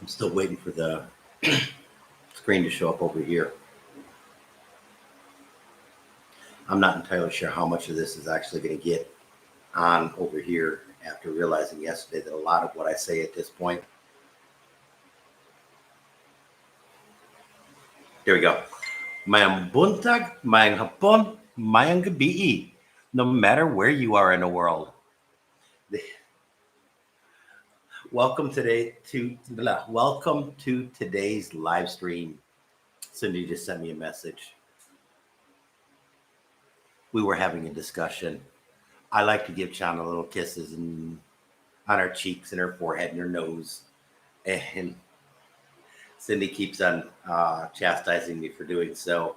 I'm still waiting for the screen to show up over here. I'm not entirely sure how much of this is actually going to get on over here after realizing yesterday that a lot of what I say at this point. There we go. Mayang buntag, mayang hapon, mayang gabi. No matter where you are in the world. Welcome to today's live stream. Cindy just sent me a message. We were having a discussion. I like to give Chana little kisses on her cheeks and her forehead and her nose. And Cindy keeps on chastising me for doing so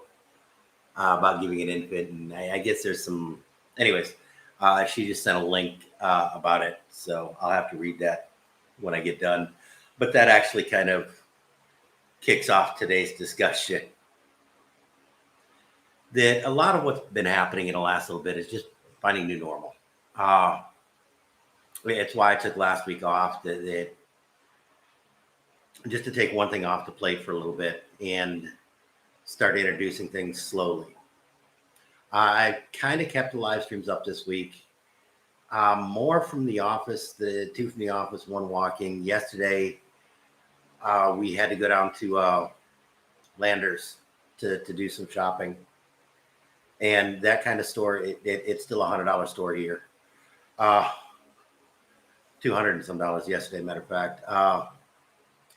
about giving an infant. And I guess there's some, anyways, she just sent a link about it. So I'll have to read that when I get done. But that actually kind of kicks off today's discussion. That a lot of what's been happening in the last little bit is just finding new normal. It's why I took last week off, that just to take one thing off the plate for a little bit and start introducing things slowly. I kind of kept the live streams up this week. More from the office, the two from the office, one walking. Yesterday, we had to go down to Landers to do some shopping. And that kind of store, it's still $100 store here. 200 and some dollars yesterday, matter of fact.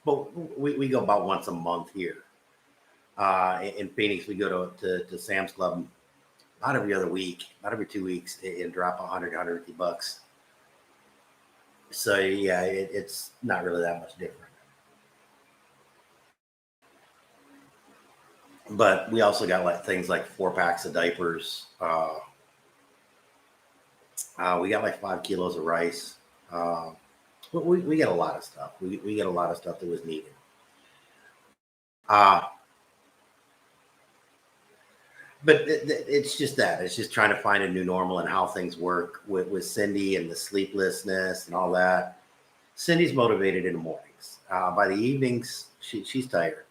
But we go about once a month here. In Phoenix, we go to Sam's Club about every other week, about every 2 weeks, and drop 100, 150 bucks. So yeah, it's not really that much different. But we also got like things like 4 packs of diapers. We got like 5 kilos of rice. We got a lot of stuff. We got a lot of stuff that was needed. But it's just that. It's just trying to find a new normal and how things work with Cindy and the sleeplessness and all that. Cindy's motivated in the mornings. By the evenings, she's tired.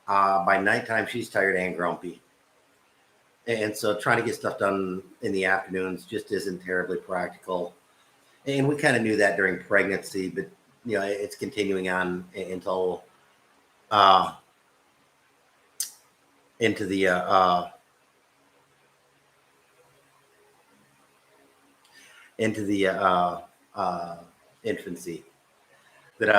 By nighttime, she's tired and grumpy. And so trying to get stuff done in the afternoons just isn't terribly practical. And we kind of knew that during pregnancy, but it's continuing on until into the infancy. That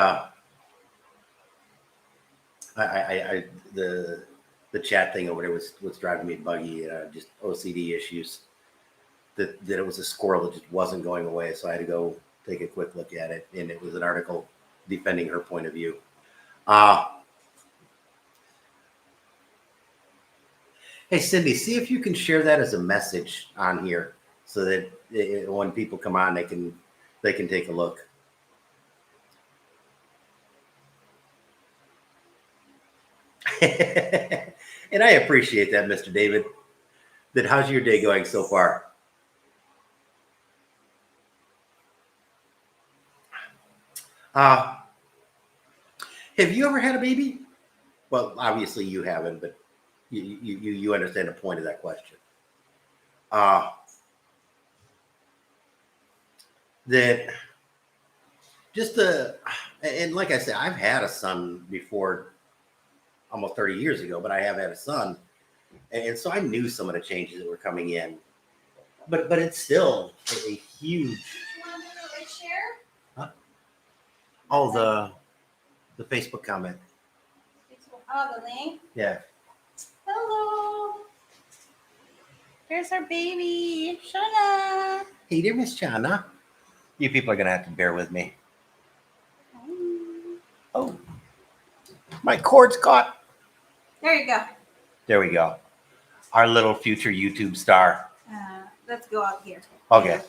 I the chat thing over there was driving me buggy. Just OCD issues. That it was a squirrel that just wasn't going away, so I had to go take a quick look at it, and it was an article defending her point of view. Hey Cindy, see if you can share that as a message on here, so that when people come on, they can take a look. And I appreciate that, Mr. David. That how's your day going so far? Have you ever had a baby? Well, obviously you haven't, but you understand the point of that question. That just and like I said, I've had a son before, almost 30 years ago, but I have had a son, and so I knew some of the changes that were coming in. But it's still a huge. You want to do a share? Huh? Oh, the Facebook comment. Oh, the link? Yeah. Hello. There's our baby, Shana. Hey there, Miss Chana. You people are going to have to bear with me. Oh. My cord's caught. There you go. There we go. Our little future YouTube star. Let's go out here. Okay.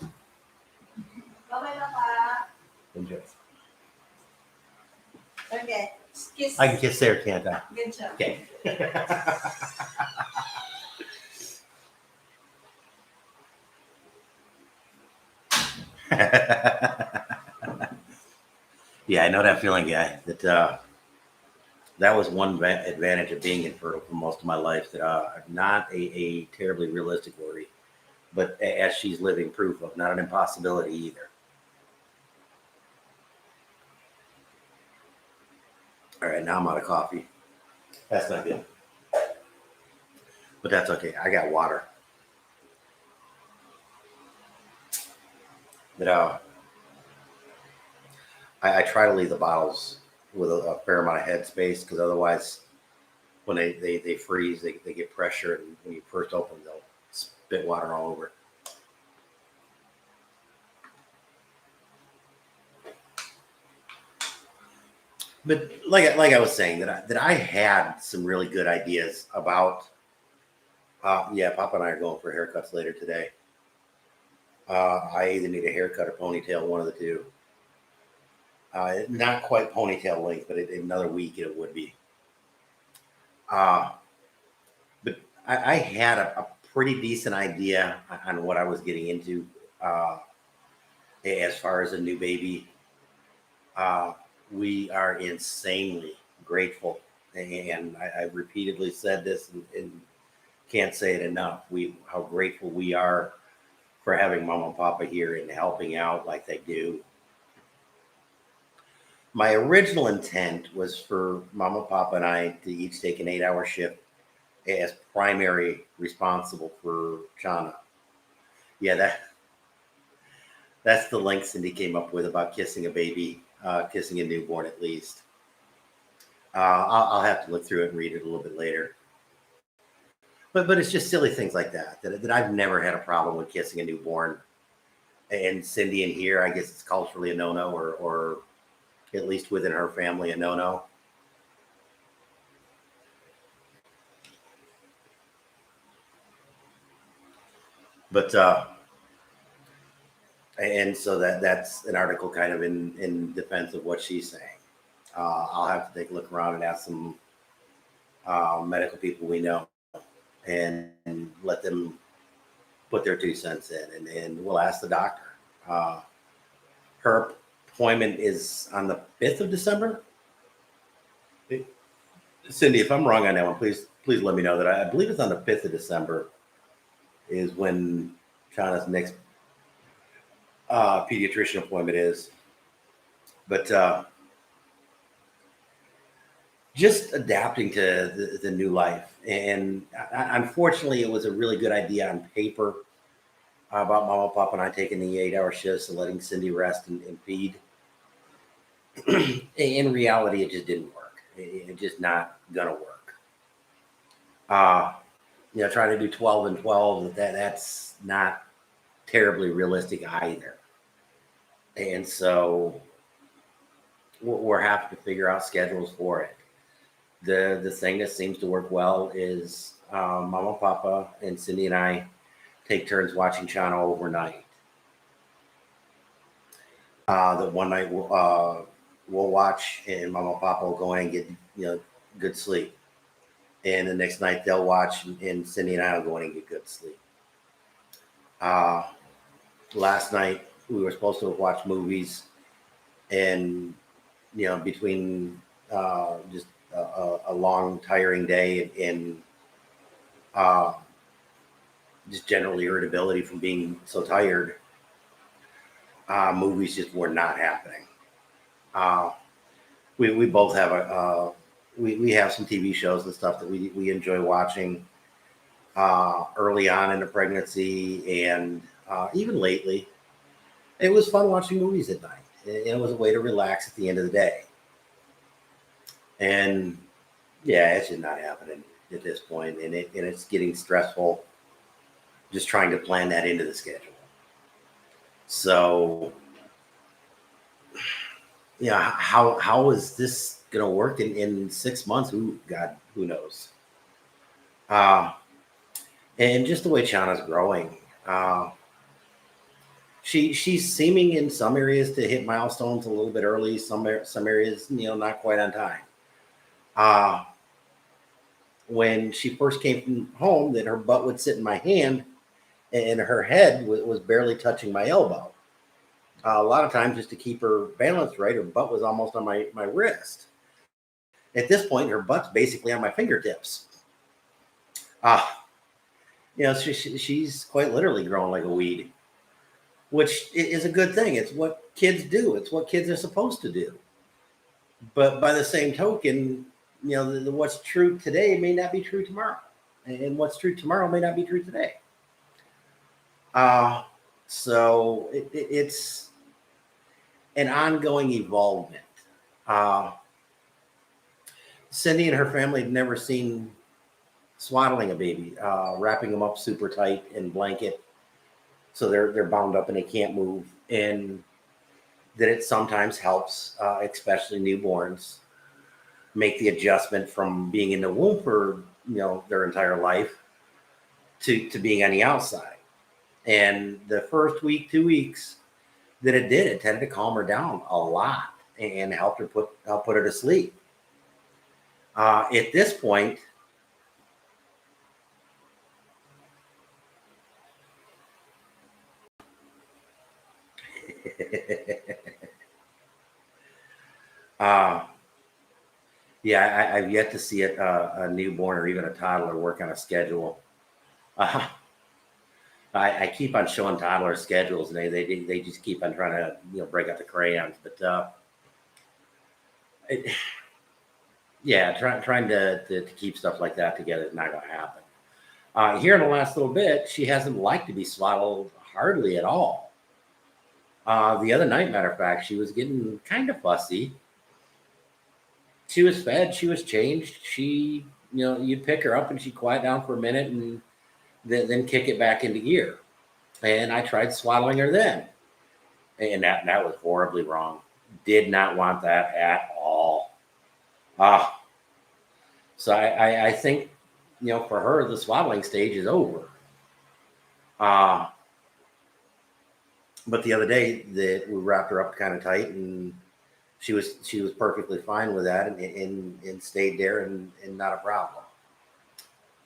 Bye-bye, Papa. Enjoy. Okay. Kiss. I can kiss there, can't I? Good job. Okay. Yeah, I know that feeling, guy. That was one advantage of being infertile for most of my life. That not a terribly realistic worry, but as she's living proof of, not an impossibility either. All right, now I'm out of coffee. That's not good, but that's okay. I got water. But I try to leave the bottles with a fair amount of headspace, because otherwise, when they freeze, they get pressure, and when you first open, they'll spit water all over. But like I was saying, that I had some really good ideas about. Yeah, Papa and I are going for haircuts later today. I either need a haircut or ponytail, one of the two. Not quite ponytail length, but in another week it would be. Uh, but I had a pretty decent idea on what I was getting into, as far as a new baby. Uh, we are insanely grateful, and I've repeatedly said this, and can't say it enough. How grateful we are for having Mama and Papa here and helping out like they do. My original intent was for Mama, Papa, and I to each take an 8-hour shift as primary responsible for Chana. Yeah, that's the length Cindy came up with about kissing a baby, kissing a newborn at least. I'll have to look through it and read it a little bit later. But it's just silly things like that I've never had a problem with kissing a newborn. And Cindy in here, I guess it's culturally a no-no, or at least within her family, a no-no. But and so that's an article kind of in defense of what she's saying. I'll have to take a look around and ask some medical people we know, and let them put their 2 cents in, and we'll ask the doctor. Her appointment is on the 5th of December. Cindy, if I'm wrong on that one, please let me know. That I believe it's on the 5th of December is when Chana's next pediatrician appointment is. But just adapting to the new life. And unfortunately, it was a really good idea on paper about Mama, Papa, and I taking the 8-hour shifts and letting Cindy rest and feed. In reality, it just didn't work. It's just not going to work. Trying to do 12 and 12, that's not terribly realistic either. And so we're having to figure out schedules for it. The thing that seems to work well is Mama, Papa, and Cindy and I take turns watching Chana overnight. The one night we'll watch, and Mama and Papa will go in and get good sleep. And the next night they'll watch, and Cindy and I will go in and get good sleep. Last night we were supposed to watch movies, and between just a long, tiring day and just general irritability from being so tired, movies just were not happening. We both have we have some TV shows and stuff that we enjoy watching early on in the pregnancy, and even lately. It was fun watching movies at night. It was a way to relax at the end of the day. And yeah, it's just not happening at this point, and it's getting stressful just trying to plan that into the schedule. So how is this gonna work in 6 months? Who knows? And just the way Chana's growing, she's seeming in some areas to hit milestones a little bit early. Some areas, not quite on time. When she first came from home, that her butt would sit in my hand, and her head was barely touching my elbow. A lot of times, just to keep her balance right, her butt was almost on my wrist. At this point, her butt's basically on my fingertips. Uh, she's quite literally growing like a weed, which is a good thing. It's what kids do. It's what kids are supposed to do. But by the same token, what's true today may not be true tomorrow, and what's true tomorrow may not be true today. So it's an ongoing evolvement. Cindy and her family had never seen swaddling a baby, wrapping them up super tight in blanket, so they're bound up and they can't move, and that it sometimes helps, especially newborns, make the adjustment from being in the womb for their entire life to being on the outside. And the first week, 2 weeks that it tended to calm her down a lot and help put her to sleep. At this point, yeah, I've yet to see a newborn or even a toddler work on a schedule. I keep on showing toddler schedules, and they just keep on trying to break out the crayons. But trying to keep stuff like that together is not going to happen. Here in the last little bit, she hasn't liked to be swaddled hardly at all. The other night, matter of fact, she was getting kind of fussy. She was fed, she was changed. You'd pick her up and she'd quiet down for a minute and then kick it back into gear. And I tried swaddling her then, and that was horribly wrong. Did not want that at all. So I think for her the swaddling stage is over. But the other day that we wrapped her up kind of tight, and she was perfectly fine with that, and stayed there and not a problem.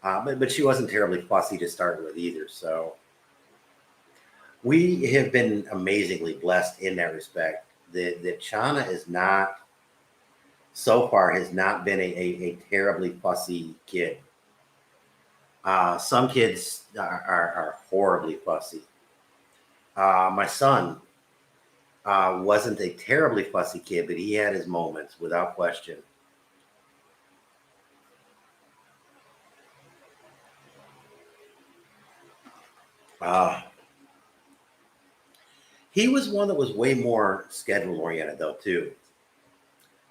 But she wasn't terribly fussy to start with either. So we have been amazingly blessed in that respect. That Chana is not, so far, has not been a terribly fussy kid. Some kids are horribly fussy. My son wasn't a terribly fussy kid, but he had his moments without question. He was one that was way more schedule oriented though too.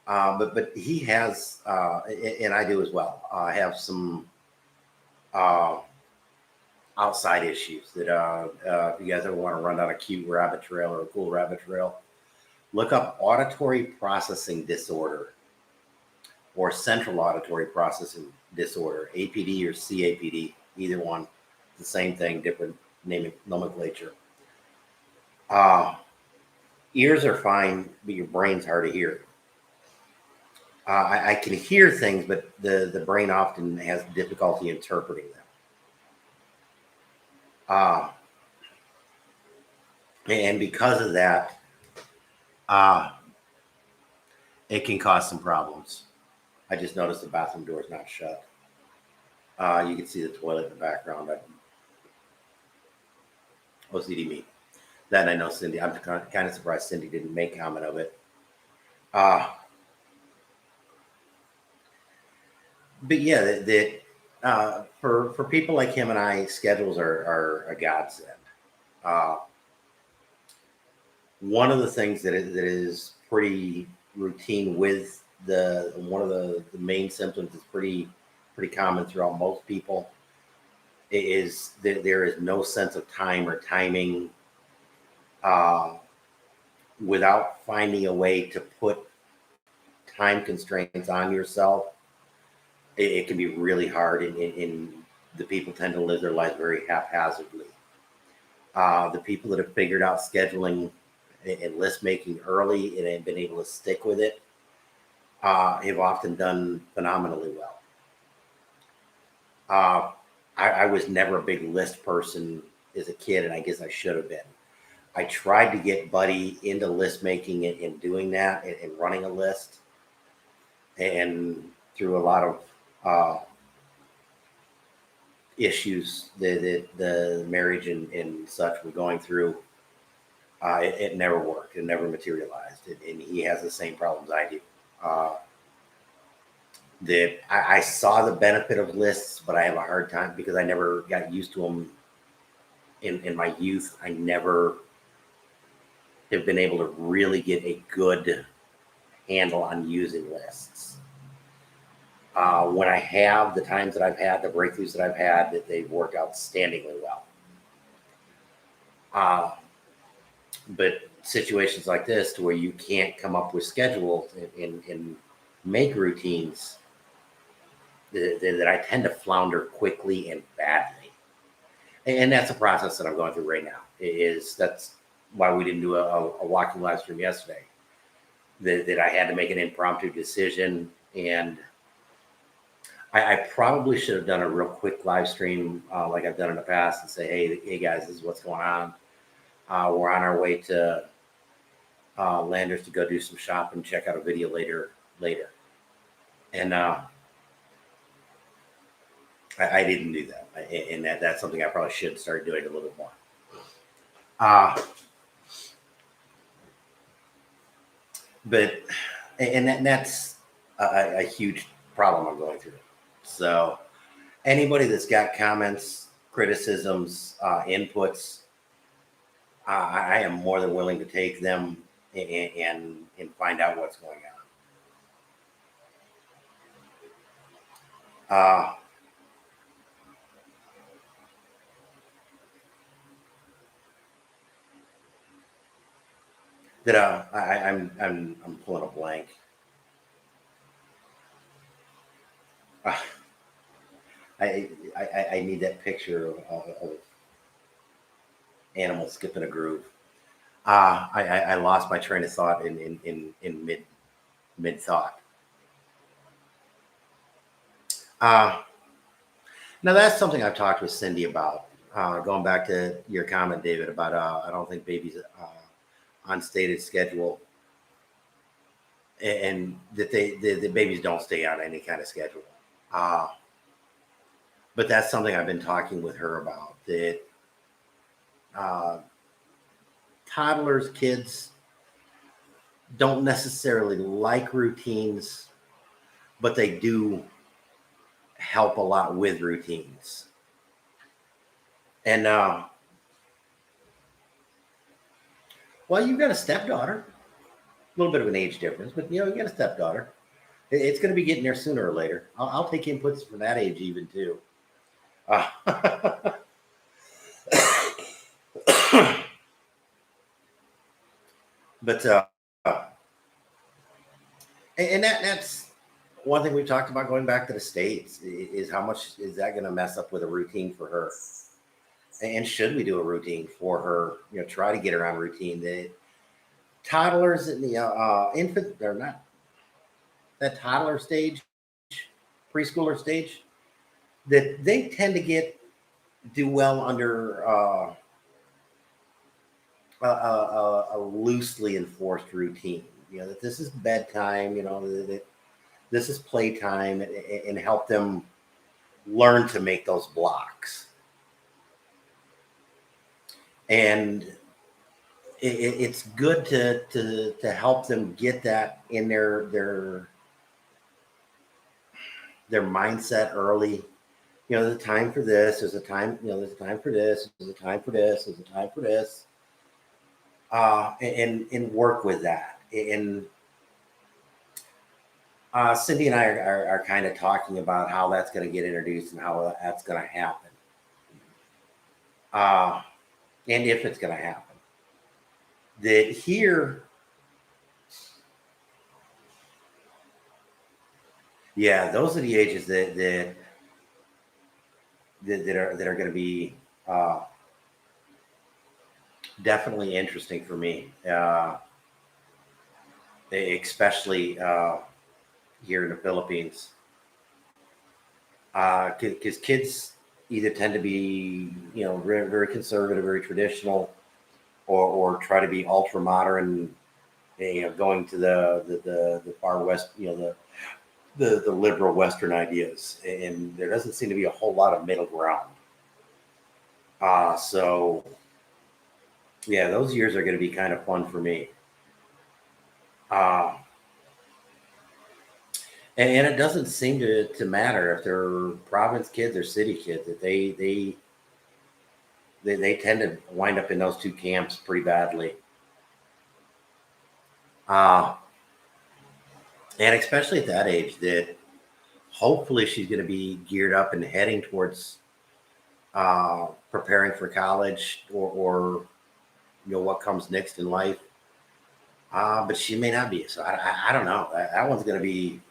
But he has, and I do as well, have some outside issues that if you guys ever want to run down a cute rabbit trail or a cool rabbit trail, look up auditory processing disorder or central auditory processing disorder, APD or CAPD, either one, the same thing, different naming nomenclature. Ears are fine, but your brain's hard to hear. I can hear things, but the brain often has difficulty interpreting them. And because of that, it can cause some problems. I just noticed the bathroom door is not shut. You can see the toilet in the background. OCD me. That I know Cindy. I'm kind of surprised Cindy didn't make comment of it. But yeah, for people like him and I, schedules are a godsend. One of the things that is pretty routine with one of the main symptoms is pretty common throughout most people is that there is no sense of time or timing. Without finding a way to put time constraints on yourself, it can be really hard, and the people tend to live their lives very haphazardly. The people that have figured out scheduling and list making early and have been able to stick with it have often done phenomenally well. I was never a big list person as a kid, and I guess I should have been. I tried to get Buddy into list making and doing that and running a list, and through a lot of issues that the marriage and such were going through, it never worked. It never materialized. And he has the same problems I do. That I saw the benefit of lists, but I have a hard time because I never got used to them in my youth. I never have been able to really get a good handle on using lists. When I have, the times that I've had, the breakthroughs that I've had, that they've worked outstandingly well. But situations like this, to where you can't come up with schedules and make routines, that I tend to flounder quickly and badly. And that's a process that I'm going through right now. That's why we didn't do a walking live stream yesterday. That I had to make an impromptu decision, and I probably should have done a real quick live stream like I've done in the past and say, hey guys, this is what's going on. We're on our way to Landers to go do some shopping, check out a video later. And I didn't do that. And that's something I probably should start doing a little bit more. But that's a huge problem I'm going through. So anybody that's got comments, criticisms, inputs, I am more than willing to take them and find out what's going on. I'm pulling a blank. I need that picture of animals skipping a groove. I lost my train of thought in mid thought. Now that's something I've talked with Cindy about. Going back to your comment, David, about I don't think babies on stated schedule, and that the babies don't stay on any kind of schedule. But that's something I've been talking with her about. That toddlers, kids don't necessarily like routines, but they do help a lot with routines. And well, you've got a stepdaughter, a little bit of an age difference, but you got a stepdaughter. It's going to be getting there sooner or later. I'll take inputs from that age even too. But and that's one thing we've talked about going back to the States is how much is that going to mess up with a routine for her? And should we do a routine for her? Try to get her on routine. The toddlers and the infant, they're not that toddler stage, preschooler stage, that they tend to do well under a loosely enforced routine. That this is bedtime. That this is playtime, and help them learn to make those blocks. And it's good to help them get that in their mindset early. There's a time for this. There's a time. There's a time for this. There's a time for this. There's a time for this. And work with that. And Cindy and I are kind of talking about how that's going to get introduced and how that's going to happen. And if it's going to happen. That here, yeah, those are the ages that are going to be definitely interesting for me, especially here in the Philippines, because kids either tend to be very, very conservative, very traditional, or try to be ultra modern, going to the far west, the liberal Western ideas, and there doesn't seem to be a whole lot of middle ground. So yeah, those years are going to be kind of fun for me. Uh, and it doesn't seem to matter if they're province kids or city kids, that they tend to wind up in those two camps pretty badly. Uh, and especially at that age, that hopefully she's going to be geared up and heading towards preparing for college, or what comes next in life. But she may not be. So I don't know. That one's going to be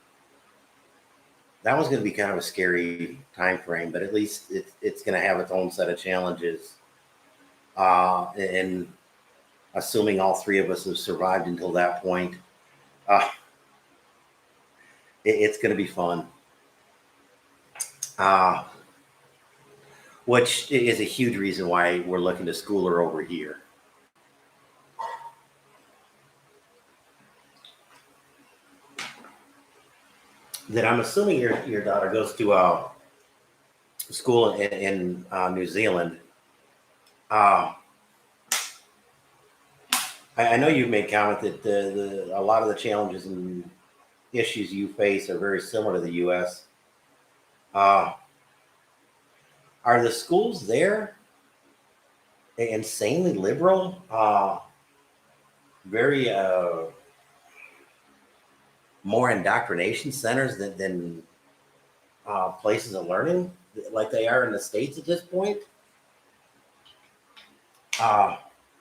kind of a scary time frame. But at least it's going to have its own set of challenges. And assuming all three of us have survived until that point, it's going to be fun. Which is a huge reason why we're looking to school her over here. That I'm assuming your daughter goes to school in New Zealand. I know you've made comment that a lot of the challenges and issues you face are very similar to the U.S. Are the schools there insanely liberal? Very more indoctrination centers than places of learning like they are in the States at this point?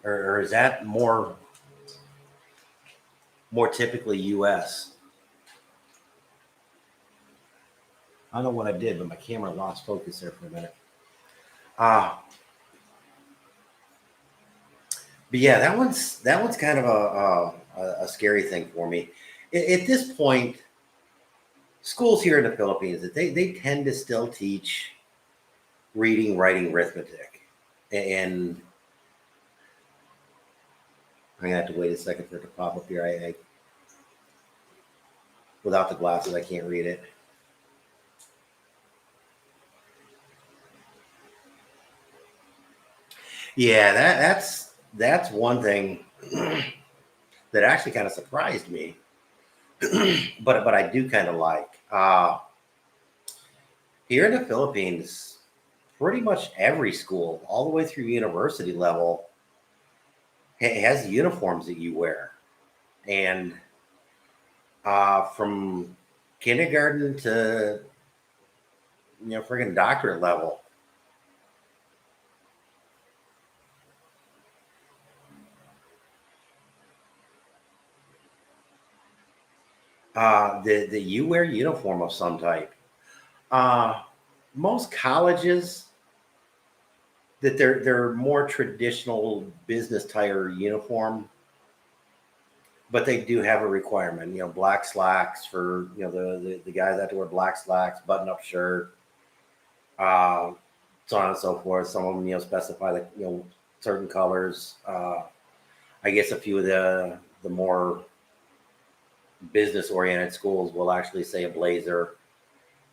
Or is that more typically U.S.? I don't know what I did, but my camera lost focus there for a minute. But yeah, that one's kind of a scary thing for me. At this point, schools here in the Philippines, that they tend to still teach reading, writing, arithmetic, and I'm gonna have to wait a second for it to pop up here. I without the glasses, I can't read it. Yeah, that's one thing that actually kind of surprised me, but I do kind of like. Here in the Philippines, pretty much every school, all the way through university level, has uniforms that you wear, and from kindergarten to friggin' doctorate level. That you wear uniform of some type. Most colleges, that they're more traditional business tire uniform, but they do have a requirement. Black slacks for the guys have to wear black slacks, button up shirt, so on and so forth. Some of them specify the certain colors. I guess a few of the more business oriented schools will actually say a blazer,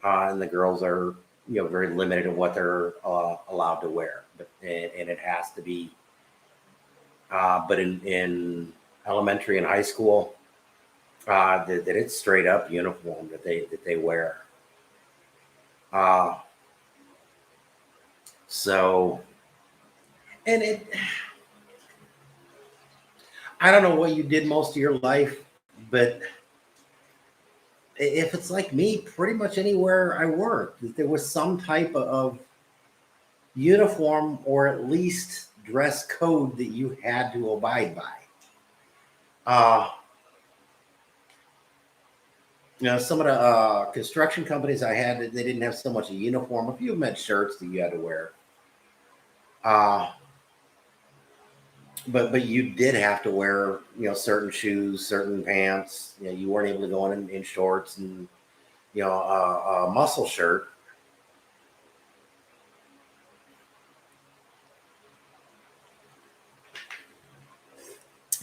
and the girls are very limited in what they're allowed to wear, and it has to be. But in elementary and high school, that it's straight up uniform that they wear. So, and I don't know what you did most of your life, but if it's like me, pretty much anywhere I worked, there was some type of uniform or at least dress code that you had to abide by. Some of the construction companies I had, they didn't have so much a uniform. A few of them had shirts that you had to wear. But you did have to wear, certain shoes, certain pants. You weren't able to go in shorts and, a muscle shirt.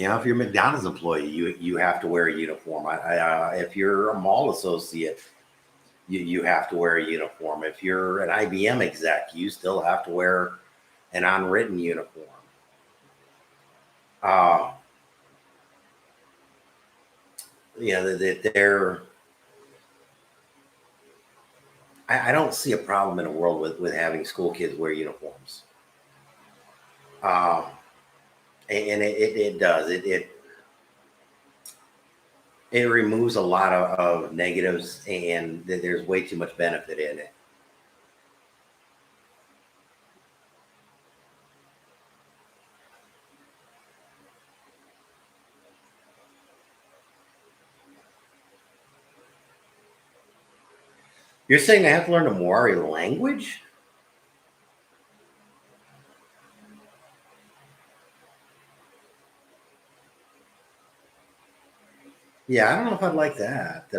If you're a McDonald's employee, you have to wear a uniform. If you're a mall associate, you have to wear a uniform. If you're an IBM exec, you still have to wear an unwritten uniform. Uh, they're. I don't see a problem in a world with having school kids wear uniforms. Um, and it does. It removes a lot of negatives, and there's way too much benefit in it. You're saying I have to learn the Maori language? Yeah, I don't know if I'd like that.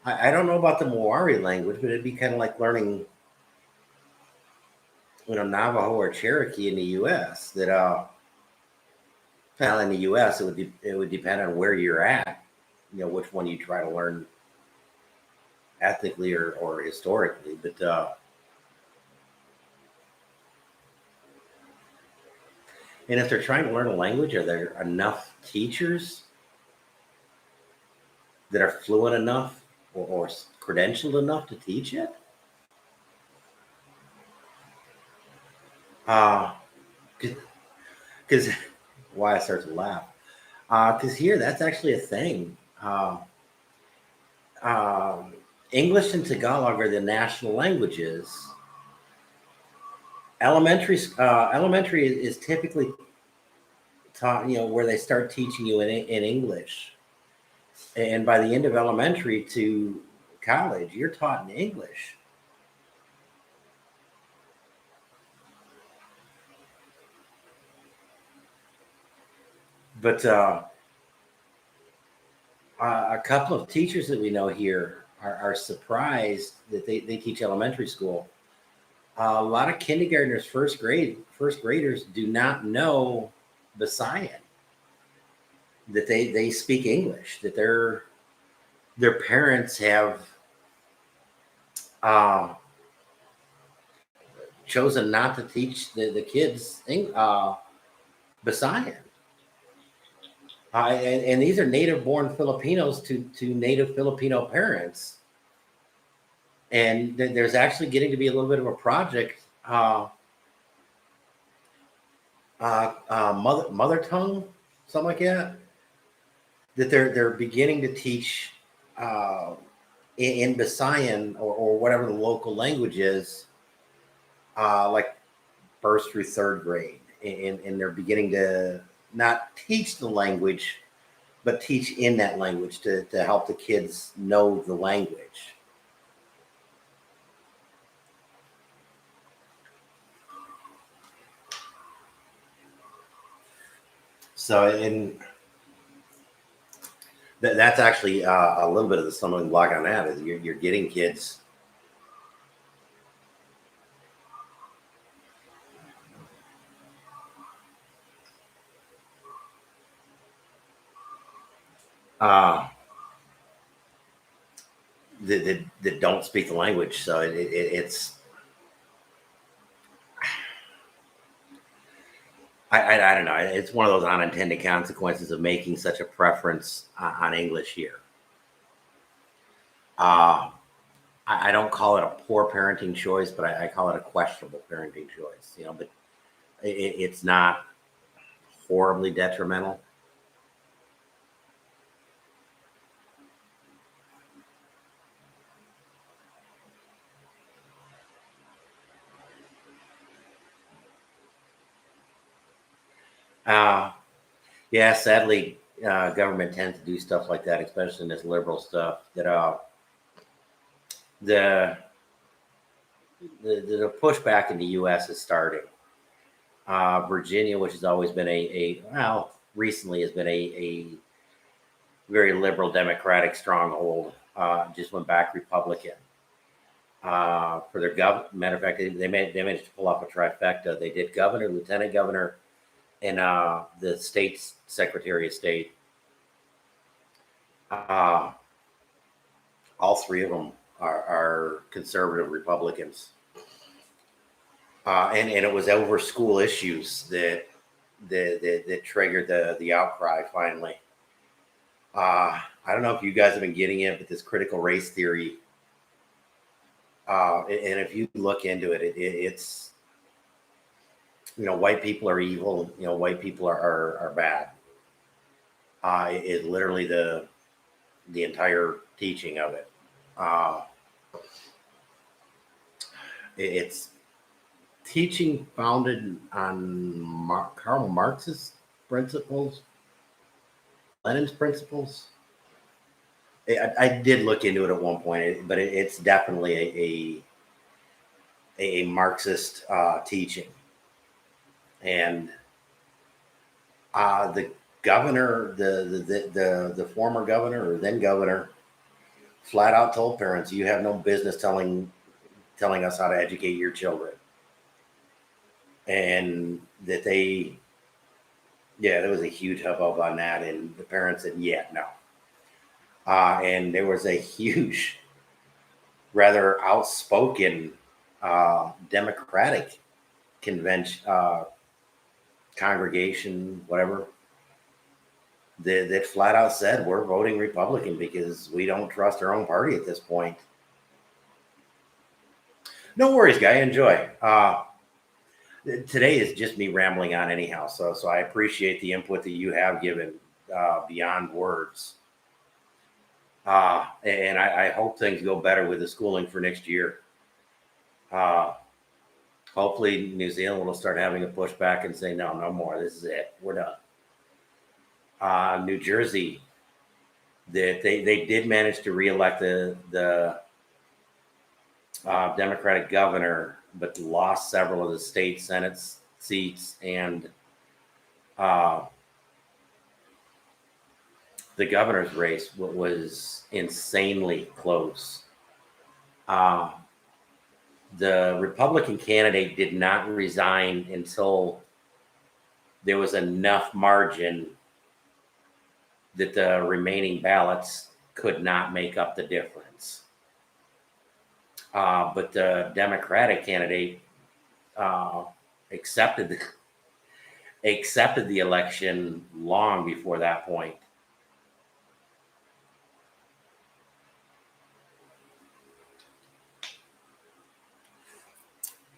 I don't know about the Maori language, but it'd be kind of like learning, Navajo or Cherokee in the U.S. Well, in the U.S. it would depend on where you're at, which one you try to learn ethnically or historically. But and if they're trying to learn a language, are there enough teachers that are fluent enough or credentialed enough to teach it? Because why I start to laugh? Because here, that's actually a thing. English and Tagalog are the national languages. Elementary is typically taught, where they start teaching you in English, and by the end of elementary to college, you're taught in English. But a couple of teachers that we know here are surprised that they teach elementary school. A lot of kindergartners, first graders do not know Visayan, that they speak English, that their parents have chosen not to teach the kids Visayan. And these are native-born Filipinos to native Filipino parents. And there's actually getting to be a little bit of a project, mother tongue, something like that, that they're beginning to teach in Visayan or whatever the local language is, like first through third grade, and they're beginning to not teach the language, but teach in that language to help the kids know the language. So, that's actually a little bit of the stumbling block on that is you're getting kids. That don't speak the language, so it's. I don't know. It's one of those unintended consequences of making such a preference on English here. I don't call it a poor parenting choice, but I call it a questionable parenting choice. But it's not horribly detrimental. Yeah, sadly, government tends to do stuff like that, especially in this liberal stuff. That the pushback in the U.S. is starting. Virginia, which has always been recently has been a very liberal Democratic stronghold, just went back Republican. For their matter of fact, they managed to pull off a trifecta. They did governor, lieutenant governor, and the state's Secretary of State. Uh, all three of them are conservative Republicans. And it was over school issues that triggered the outcry finally. I don't know if you guys have been getting it, but this critical race theory, and if you look into it, it's, white people are evil, white people are bad. It literally the entire teaching of it. It's teaching founded on Karl Marx's principles, Lenin's principles. I did look into it at one point, but it's definitely a Marxist teaching. And the governor, the former governor or then governor, flat out told parents, "You have no business telling us how to educate your children." And that there was a huge hubbub on that, and the parents said, "Yeah, no." And there was a huge, rather outspoken Democratic convention, congregation, whatever, that flat out said, "We're voting Republican because we don't trust our own party at this point." No worries, guy. Enjoy. Today is just me rambling on anyhow, so I appreciate the input that you have given beyond words. And I hope things go better with the schooling for next year. Hopefully New Zealand will start having a pushback and say, no more. This is it. We're done. New Jersey, that they did manage to reelect the Democratic governor, but lost several of the state Senate seats, and the governor's race was insanely close. The Republican candidate did not resign until there was enough margin that the remaining ballots could not make up the difference. But the Democratic candidate accepted the election long before that point.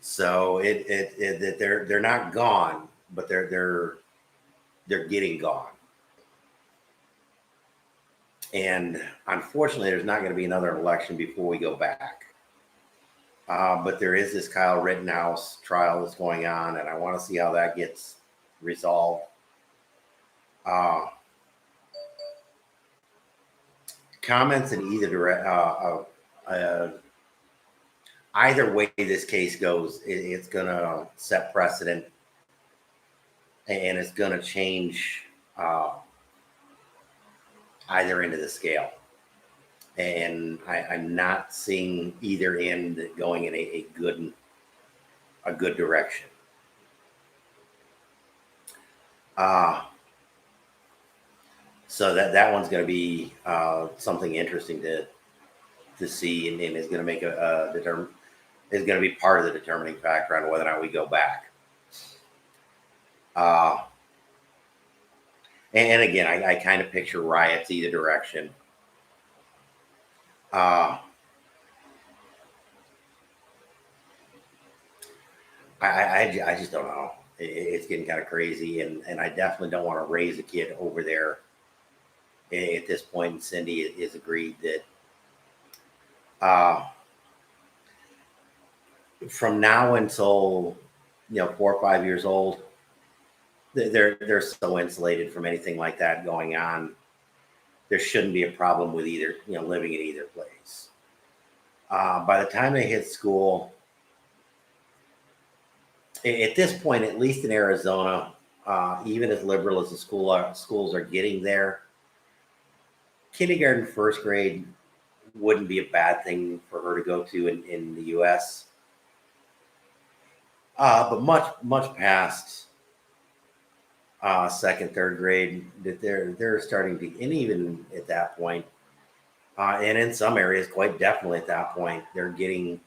So they're not gone, but they're getting gone. And unfortunately, there's not going to be another election before we go back. But there is this Kyle Rittenhouse trial that's going on, and I want to see how that gets resolved. Comments in either way this case goes, it's going to set precedent, and it's going to change either end of the scale. And I'm not seeing either end going in a good direction. So that one's going to be something interesting to see, and is going to make is going to be part of the determining factor on whether or not we go back. And again, I kind of picture riots either direction. I just don't know. It's getting kind of crazy, and I definitely don't want to raise a kid over there at this point. And Cindy has agreed that from now until 4 or 5 years old, they're so insulated from anything like that going on. There shouldn't be a problem with either, living in either place. By the time they hit school, at this point, at least in Arizona, even as liberal as the schools are getting there, kindergarten, first grade wouldn't be a bad thing for her to go to in the U.S. But much past second, third grade, that they're starting to, and even at that point, and in some areas, quite definitely at that point, they're getting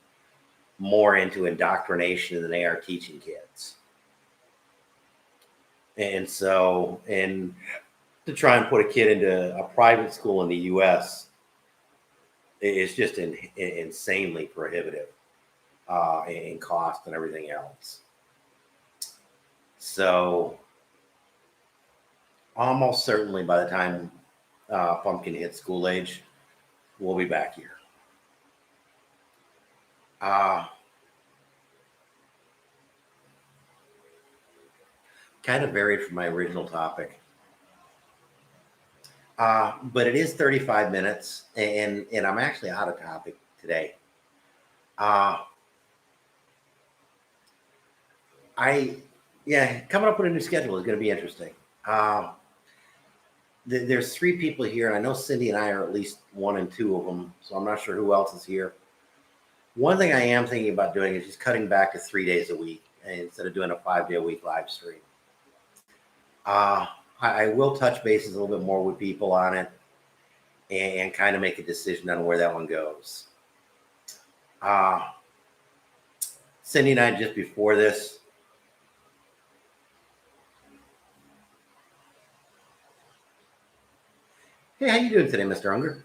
more into indoctrination than they are teaching kids. And so, and to try and put a kid into a private school in the U.S. is just insanely prohibitive in cost and everything else. So, almost certainly by the time Pumpkin hits school age, we'll be back here. Kind of varied from my original topic. But it is 35 minutes, and I'm actually out of topic today. Coming up with a new schedule is going to be interesting. There's 3 people here, and I know Cindy and I are at least 1 and 2 of them, so I'm not sure who else is here. One thing I am thinking about doing is just cutting back to 3 days a week instead of doing a 5-day-a-week live stream. I will touch bases a little bit more with people on it and kind of make a decision on where that one goes. Cindy and I, just before this, hey, how you doing today, Mr. Unger?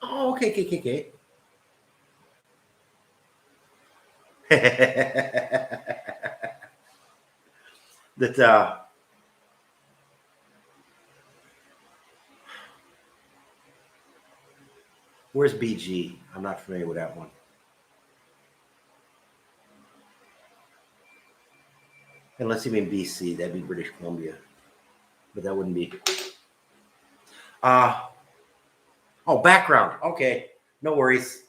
Oh, okay. That where's BG? I'm not familiar with that one. Unless you mean BC, that'd be British Columbia, but that wouldn't be. Oh, background. Okay, no worries.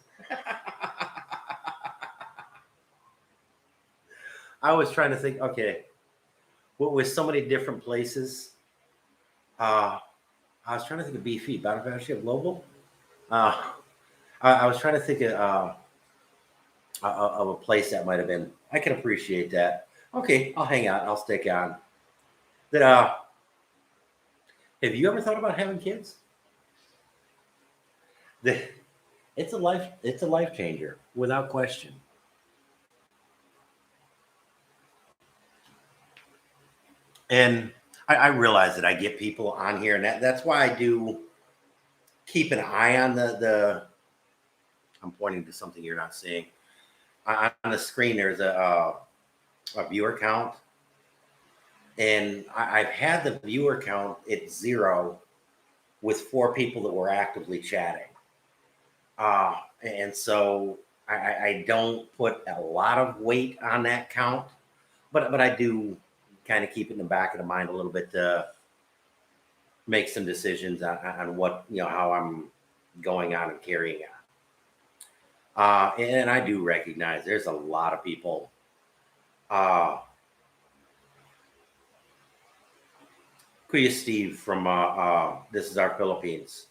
I was trying to think. Okay, with so many different places, I was trying to think of BFE, Battlefield Global. I was trying to think of a place that might have been. I can appreciate that. Okay, I'll hang out. I'll stick on. That have you ever thought about having kids? It's a life changer without question. And I realize that I get people on here, and that's why I do keep an eye on the. I'm pointing to something you're not seeing. On the screen, there's a viewer count, and I've had the viewer count at 0 with 4 people that were actively chatting. And so I don't put a lot of weight on that count, but I do kind of keep it in the back of the mind a little bit to make some decisions on what, how I'm going on and carrying on. And I do recognize there's a lot of people. Kuya Steve from This Is Our Philippines.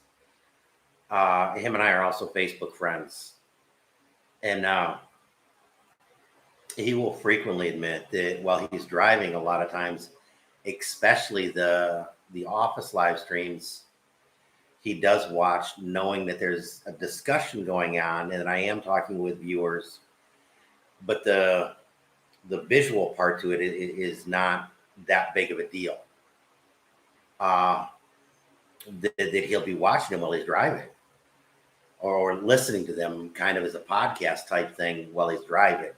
Him and I are also Facebook friends. And he will frequently admit that while he's driving, a lot of times, especially the office live streams, he does watch knowing that there's a discussion going on and that I am talking with viewers, but the visual part to it is not that big of a deal. That he'll be watching them while he's driving or listening to them kind of as a podcast type thing while he's driving.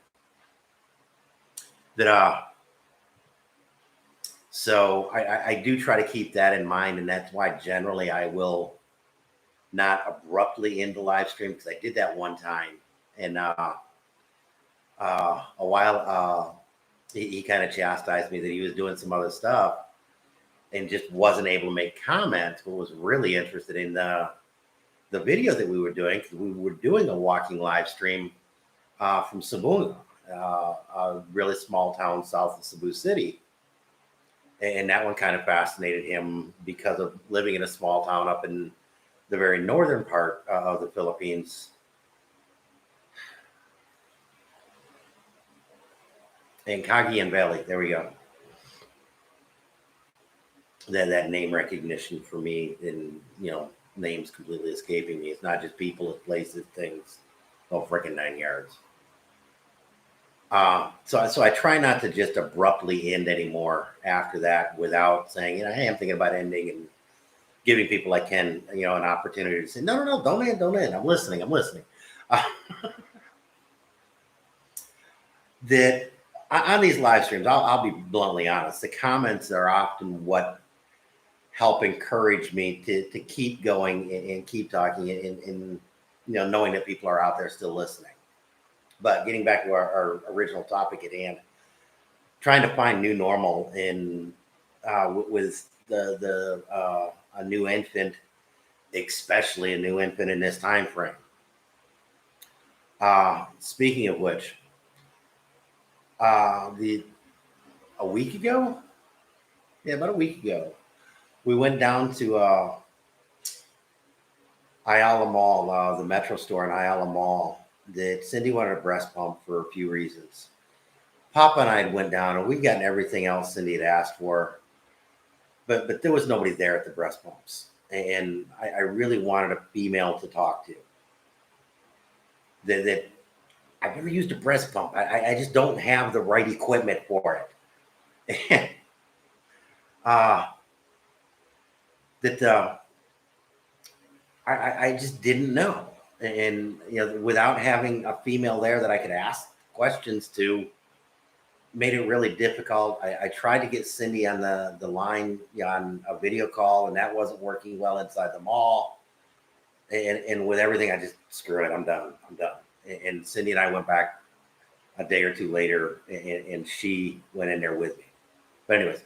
So I do try to keep that in mind, and that's why generally I will not abruptly end the live stream, because I did that one time, and a while he kind of chastised me that he was doing some other stuff and just wasn't able to make comments, but was really interested in the video that we were doing, because we were doing a walking live stream from Sabunga. a really small town south of Cebu City. And that one kind of fascinated him because of living in a small town up in the very northern part of the Philippines. In Cagayan Valley, there we go. That name recognition for me, and names completely escaping me. It's not just people, it's places, things. Oh, freaking 9 yards. So I try not to just abruptly end anymore after that without saying, hey, I'm thinking about ending, and giving people I can, an opportunity to say, no, don't end. I'm listening. Uh, that on these live streams, I'll be bluntly honest. The comments are often what help encourage me to keep going and keep talking, and knowing that people are out there still listening. But getting back to our original topic at hand, trying to find new normal in with a new infant, especially a new infant in this time frame. Speaking of which, about a week ago, we went down to Ayala Mall, the Metro store in Ayala Mall. That Cindy wanted a breast pump for a few reasons. Papa and I went down, and we'd gotten everything else Cindy had asked for, but there was nobody there at the breast pumps, and I really wanted a female to talk to. That I've never used a breast pump. I just don't have the right equipment for it. I just didn't know. And without having a female there that I could ask questions to, made it really difficult. I tried to get Cindy on the line on a video call, and that wasn't working well inside the mall. And with everything, I just, screw it, I'm done. And Cindy and I went back a day or two later, and she went in there with me. But anyways,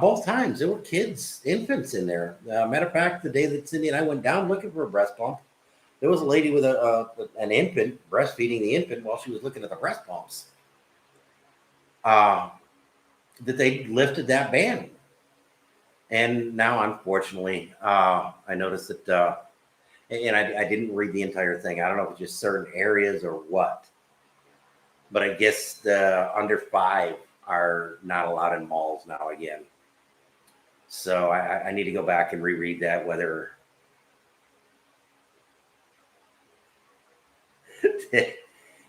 both times there were kids, infants in there. Matter of fact, the day that Cindy and I went down looking for a breast pump, there was a lady with an infant breastfeeding the infant while she was looking at the breast pumps. That they lifted that ban. And now, unfortunately, I noticed that, and I didn't read the entire thing. I don't know if it's just certain areas or what, but I guess the under 5 are not allowed in malls now again. So I need to go back and reread that, whether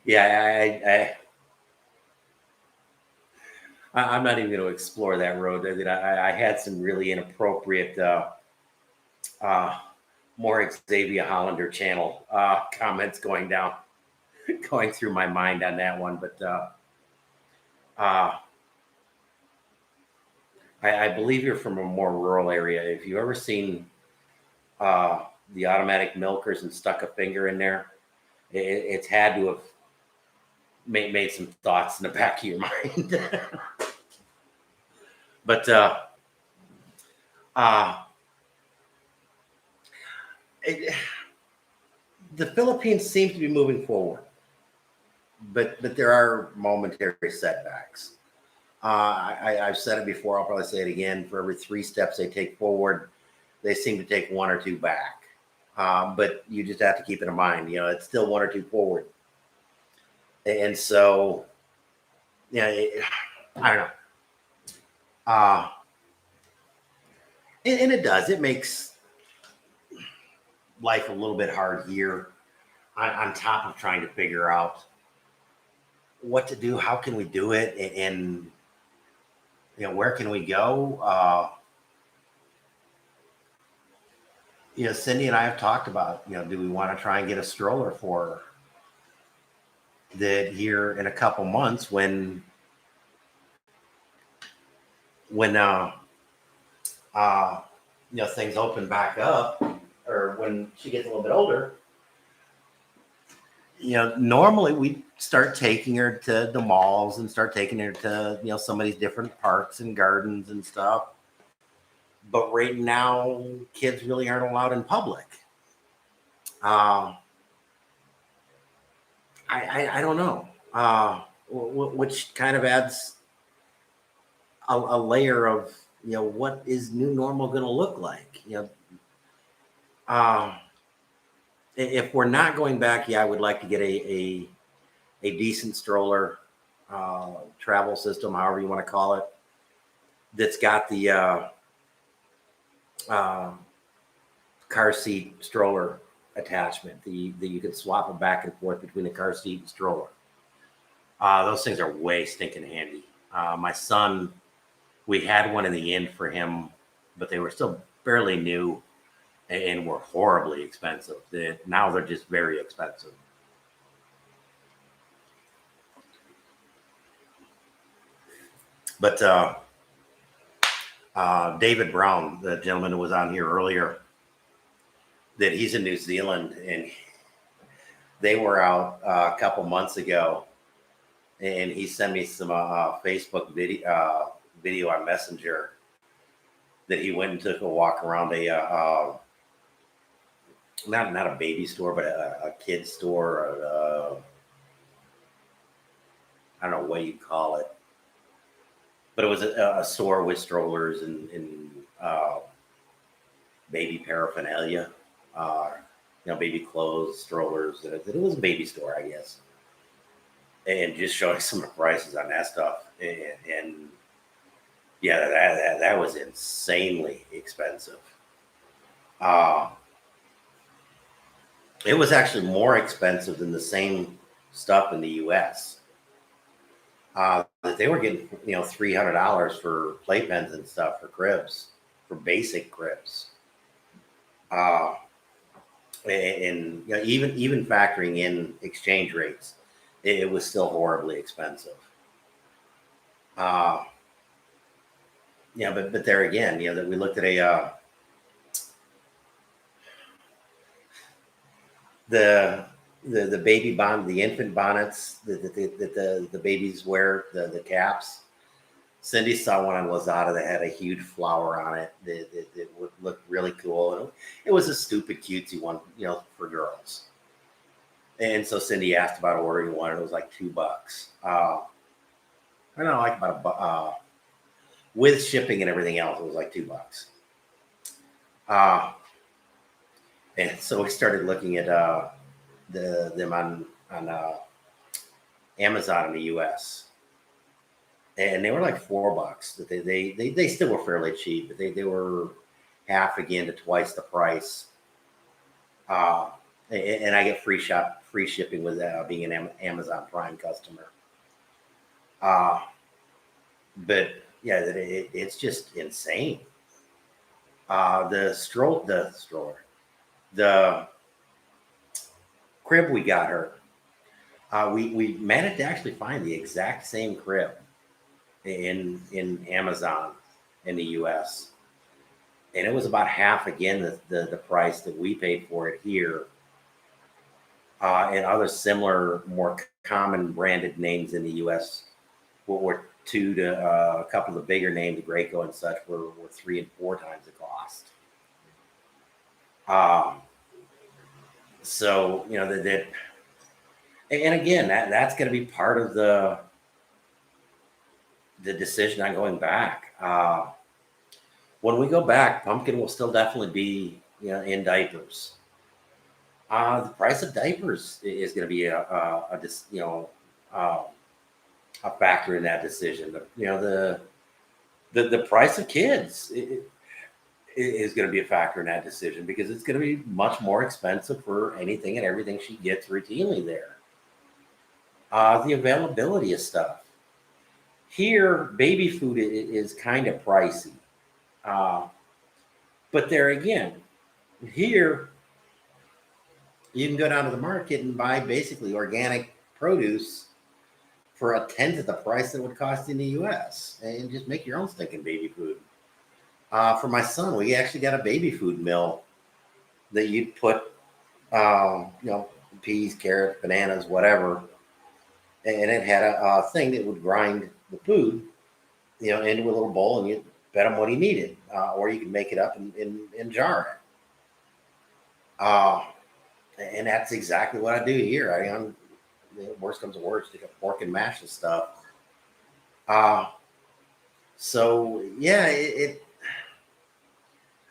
yeah, I'm not even going to explore that road. I had some really inappropriate, more Xavier Hollander channel comments going through my mind on that one. But I believe you're from a more rural area. If you've ever seen the automatic milkers and stuck a finger in there, it's had to have made some thoughts in the back of your mind. But the Philippines seems to be moving forward, but there are momentary setbacks. I've said it before, I'll probably say it again. For every 3 steps they take forward, they seem to take 1 or 2 back. But you just have to keep it in mind, it's still 1 or 2 forward. And so, I don't know. And it does. It makes life a little bit hard here on top of trying to figure out what to do. How can we do it? And where can we go? Cindy and I have talked about, do we want to try and get a stroller for her? That here in a couple months when things open back up, or when she gets a little bit older, normally we start taking her to the malls and start taking her to some of these different parks and gardens and stuff. But right now, kids really aren't allowed in public. I don't know. which kind of adds a layer of, what is new normal going to look like? Uh, if we're not going back, yeah, I would like to get a decent stroller, travel system, however you want to call it, that's got the uh, car seat stroller attachment. The you can swap it back and forth between the car seat and stroller. Those things are way stinking handy. My son, we had one in the end for him, but they were still fairly new and were horribly expensive. Now they're just very expensive. But David Brown, the gentleman who was on here earlier, that he's in New Zealand, and they were out a couple months ago, and he sent me some Facebook video on Messenger that he went and took a walk around a not a baby store, but a kid's store. I don't know what you'd call it, but it was a store with strollers and baby paraphernalia, baby clothes, strollers. It was a baby store, I guess, and just showing some of the prices on that stuff. And yeah, that was insanely expensive. It was actually more expensive than the same stuff in the U.S. That they were getting, $300 for playpens and stuff for cribs, for basic cribs. And even factoring in exchange rates, it was still horribly expensive. But there again, that we looked at the baby the infant bonnets that the babies wear, the caps. Cindy saw one on Lazada that had a huge flower on it that would look really cool. It was a stupid cutesy one, for girls. And so Cindy asked about ordering one, and it was like $2. I don't know, like about with shipping and everything else, it was like $2. And so we started looking at them on Amazon in the U.S. and they were like $4. That they still were fairly cheap, but they were half again to twice the price. And I get free shipping with being an Amazon Prime customer. But yeah, it's just insane. The crib we got her, we managed to actually find the exact same crib in Amazon in the US, and it was about half again the price that we paid for it here. And other similar, more common branded names in the US were two to a couple of the bigger names, Graco and such, were 3 and 4 times the cost. So that, and again, that's going to be part of the decision on going back. When we go back, Pumpkin will still definitely be in diapers. The price of diapers is going to be a factor in that decision. The price of kids is going to be a factor in that decision, because it's going to be much more expensive for anything and everything she gets routinely there. The availability of stuff. Here, baby food is kind of pricey. But there again, here, you can go down to the market and buy basically organic produce for a tenth of the price that it would cost in the U.S. and just make your own stinking baby food. For my son, we actually got a baby food mill that you'd put, peas, carrots, bananas, whatever, and it had a thing that would grind the food, into a little bowl, and you bet him what he needed, or you could make it up and jar it. And that's exactly what I do here. worst comes to worst, take a fork and mash the stuff. So yeah,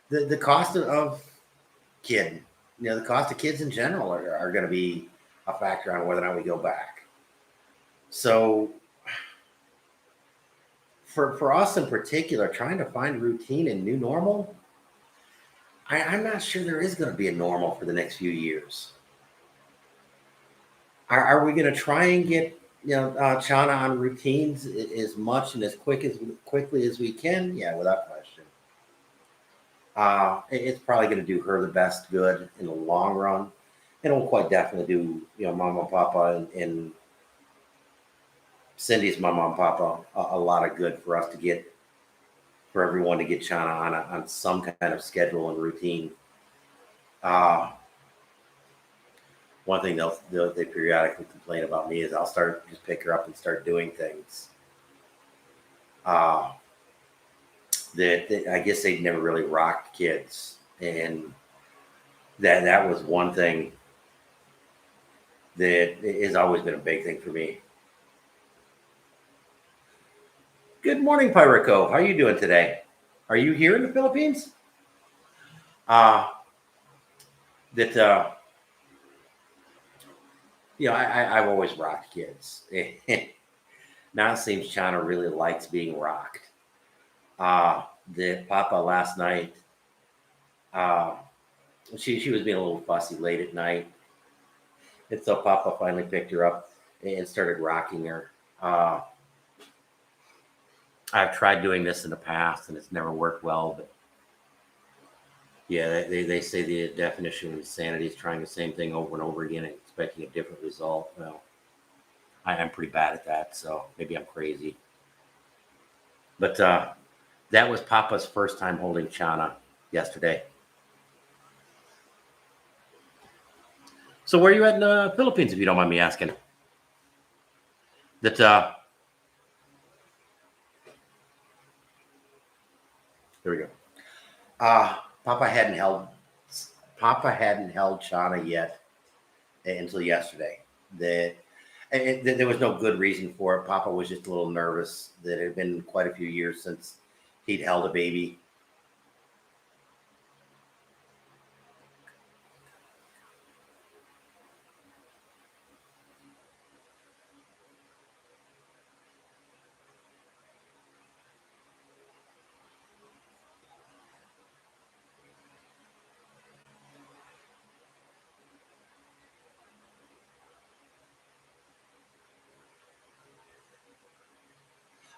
the cost of kid, the cost of kids in general are going to be a factor on whether or not we go back. So for us in particular, trying to find routine and new normal, I'm not sure there is going to be a normal for the next few years. Are we going to try and get Chana on routines as much and as quickly as we can? Yeah, without question. It's probably going to do her the best good in the long run, and it will quite definitely do Mama and Papa and Cindy's Mama and Papa a lot of good for us to get for everyone to get Chana on some kind of schedule and routine. One thing they periodically complain about me is I'll just pick her up and start doing things. That I guess they never really rocked kids, and that was one thing that has always been a big thing for me. Good morning, Pyrico. How are you doing today? Are you here in the Philippines? I've always rocked kids. Now it seems Chana really likes being rocked. The Papa last night, she was being a little fussy late at night, and so Papa finally picked her up and started rocking her. I've tried doing this in the past, and it's never worked well. But yeah, they say the definition of insanity is trying the same thing over and over again and expecting a different result. Well, I'm pretty bad at that, so maybe I'm crazy. But that was Papa's first time holding Chana yesterday. So where are you at in the Philippines, if you don't mind me asking? That there we go. Papa hadn't held Chana yet until yesterday. There was no good reason for it. Papa was just a little nervous that it had been quite a few years since he'd held a baby.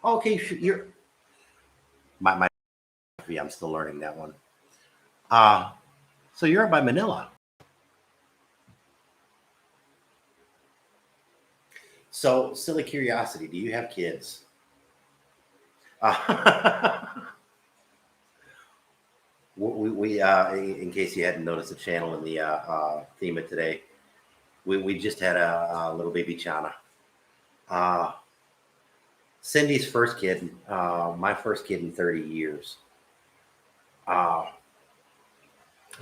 Okay, you're my I'm still learning that one. So you're by Manila. So, silly curiosity, do you have kids? We in case you hadn't noticed the channel in the theme of today, we just had a little baby Chana. Cindy's first kid, my first kid in 30 years.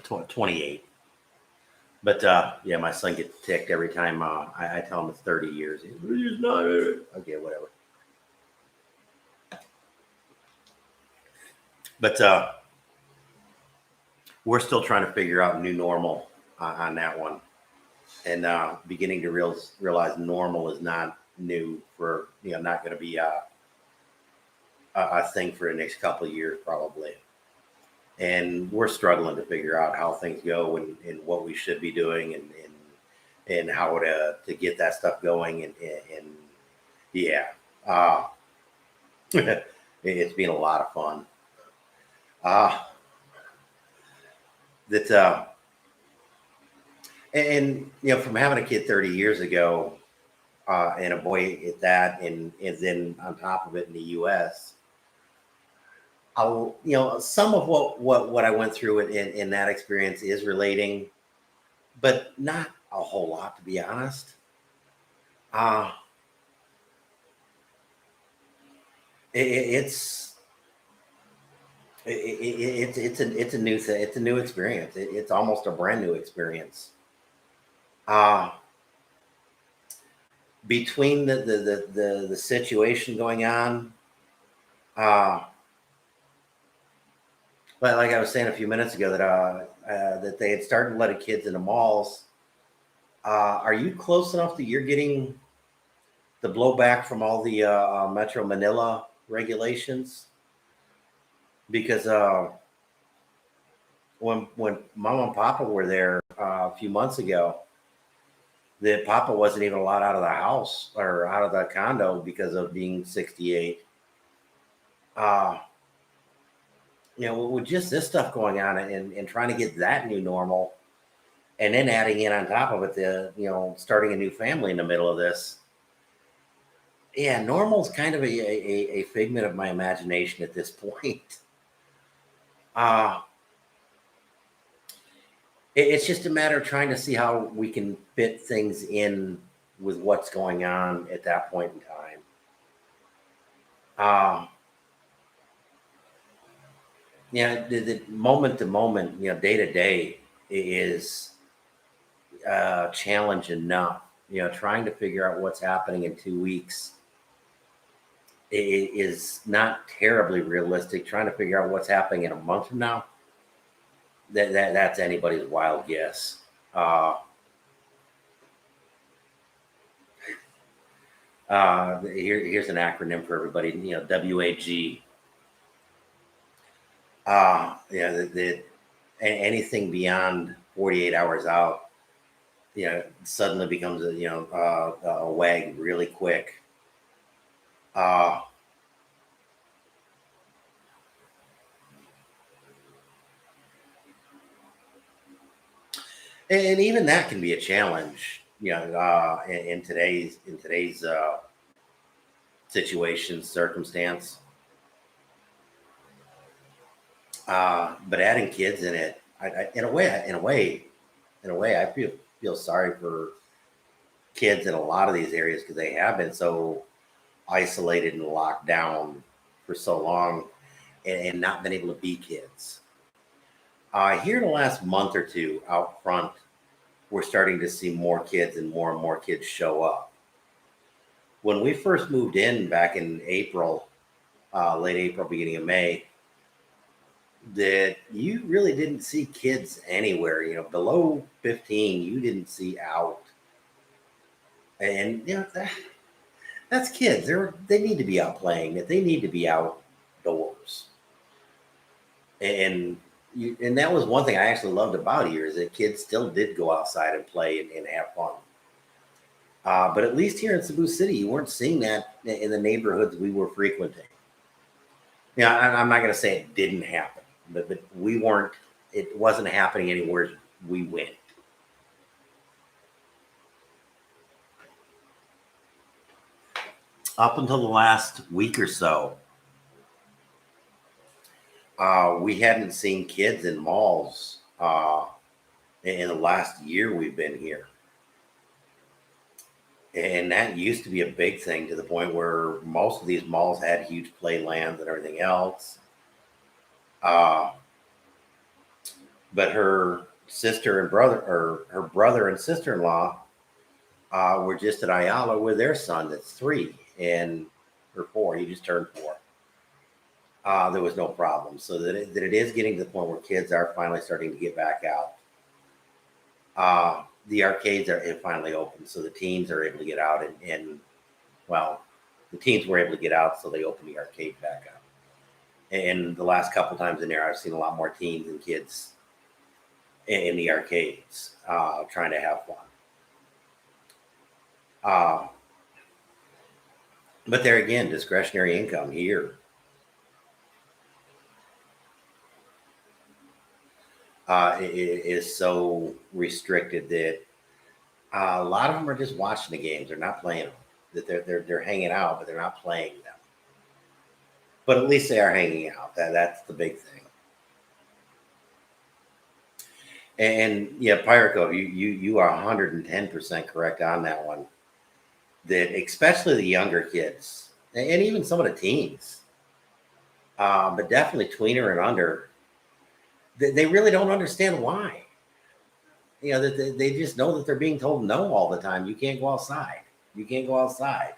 28. But yeah, my son gets ticked every time I tell him it's 30 years. He's not. Okay, whatever. But we're still trying to figure out new normal on that one, and beginning to realize normal is not new for not going to be a thing for the next couple of years probably. And we're struggling to figure out how things go and what we should be doing and how to get that stuff going and yeah, it's been a lot of fun. And from having a kid 30 years ago and a boy at that, and then on top of it in the U.S. Some of what I went through in that experience is relating, but not a whole lot, to be honest. It's a new thing. It's a new experience. It's almost a brand new experience. between the situation going on, uh, but like I was saying a few minutes ago, that they had started letting kids into malls. Are you close enough that you're getting the blowback from all the Metro Manila regulations? Because when Mom and Papa were there a few months ago, that Papa wasn't even allowed out of the house or out of the condo because of being 68. Uh, with just this stuff going on and trying to get that new normal, and then adding in on top of it starting a new family in the middle of this. Yeah, normal's kind of a figment of my imagination at this point. Uh, it's just a matter of trying to see how we can fit things in with what's going on at that point in time. The moment to moment, day to day is challenge enough. Trying to figure out what's happening in 2 weeks is not terribly realistic. Trying to figure out what's happening in a month from now, that's anybody's wild guess. Here's an acronym for everybody. WAG. Anything beyond 48 hours out, suddenly becomes a WAG really quick. And even that can be a challenge, in today's situation, circumstance. But adding kids in it, in a way, I feel sorry for kids in a lot of these areas because they have been so isolated and locked down for so long and not been able to be kids. Here in the last month or two out front, we're starting to see more kids and more kids show up. When we first moved in back in April, late April, beginning of May, that you really didn't see kids anywhere. Below 15, you didn't see out. And that's kids. They need to be out playing. They need to be outdoors. And that was one thing I actually loved about here is that kids still did go outside and play and have fun. But at least here in Cebu City, you weren't seeing that in the neighborhoods we were frequenting. I'm not going to say it didn't happen, but we weren't. It wasn't happening anywhere we went. Up until the last week or so, we hadn't seen kids in malls in the last year we've been here. And that used to be a big thing to the point where most of these malls had huge playlands and everything else. But her sister and brother, or her brother and sister-in-law, were just at Ayala with their son that's 3 and or 4. He just turned 4. There was no problem. So that it is getting to the point where kids are finally starting to get back out. The arcades are finally open, so the teens are able to get out and the teens were able to get out, so they opened the arcade back up. And the last couple times in there, I've seen a lot more teens and kids in the arcades trying to have fun. But there again, discretionary income here. It is so restricted that a lot of them are just watching the games. They're not playing them. That they're hanging out, but they're not playing them. But at least they are hanging out. That's the big thing. And yeah, Pirate Cove, you are 110% correct on that one. That especially the younger kids and even some of the teens, but definitely tweener and under, they really don't understand why. They just know that they're being told no all the time. You can't go outside. You can't go outside.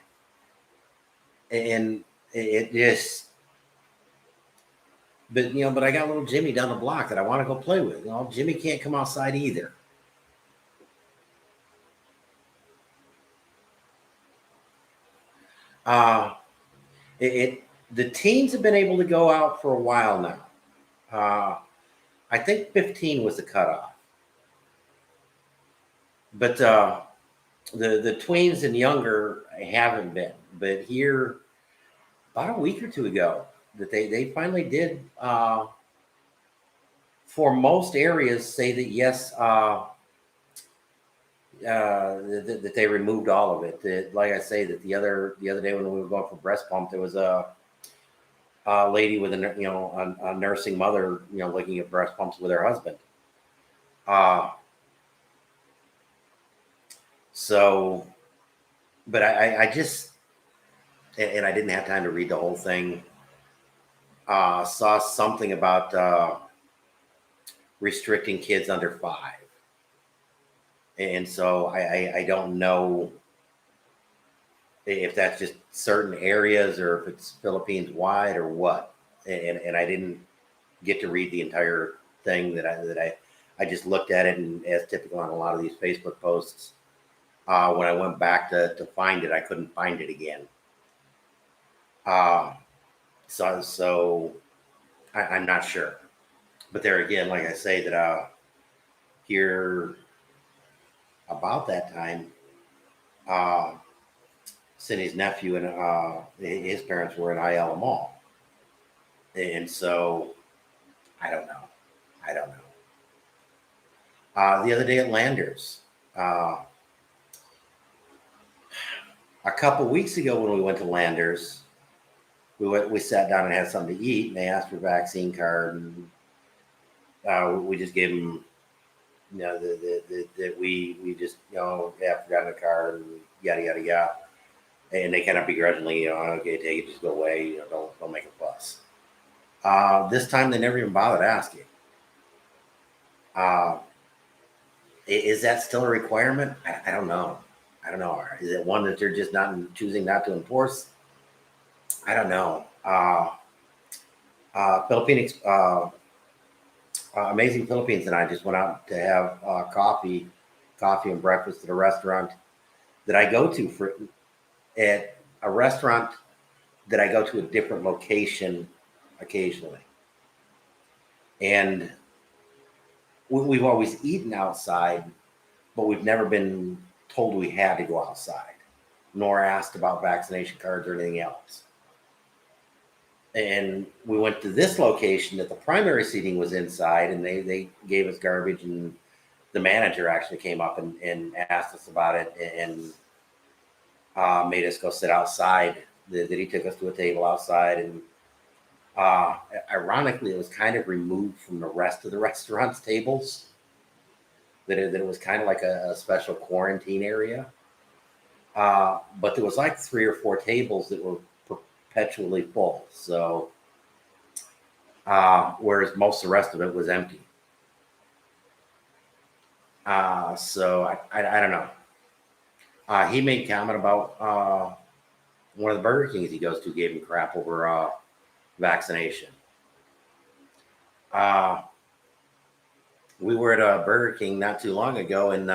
And it just, but but I got little Jimmy down the block that I want to go play with. Jimmy can't come outside either. Uh, the teens have been able to go out for a while now. I think 15 was the cutoff, but the tweens and younger haven't been. But here, about a week or two ago, that they finally did. For most areas, say that yes, that they removed all of it. That, like I say, that the other day when we were going for breast pump, there was a lady with a nursing mother, looking at breast pumps with her husband. So, but I just, and I didn't have time to read the whole thing. Saw something about restricting kids under 5. And so I don't know if that's just certain areas or if it's Philippines wide or what. And I didn't get to read the entire thing that I just looked at it, and as typical on a lot of these Facebook posts, when I went back to find it, I couldn't find it again. So I'm not sure. But there again, like I say, that here about that time, Cindy's nephew and his parents were in Ayala Mall. And so I don't know. The other day at Landers, a couple weeks ago when we went to Landers, we sat down and had something to eat, and they asked for a vaccine card, and we just gave them, that we just, have forgotten the card, and yada, yada, yada. And they kind of begrudgingly, okay, take it, just go away, don't make a fuss. This time they never even bothered asking. Is that still a requirement? I don't know. Is it one that they're just choosing not to enforce? I don't know. Amazing Philippines and I just went out to have coffee and breakfast at a restaurant that I go to at a restaurant that I go to a different location occasionally. And we've always eaten outside, but we've never been told we had to go outside, nor asked about vaccination cards or anything else. And we went to this location that the primary seating was inside, and they gave us garbage, and the manager actually came up and asked us about it, and made us go sit outside. That he took us to a table outside, and ironically, it was kind of removed from the rest of the restaurant's tables. That it was kind of like a special quarantine area. But there was like 3 or 4 tables that were perpetually full. So, whereas most of the rest of it was empty. So I don't know. He made comment about one of the Burger Kings he goes to gave him crap over vaccination. We were at a Burger King not too long ago in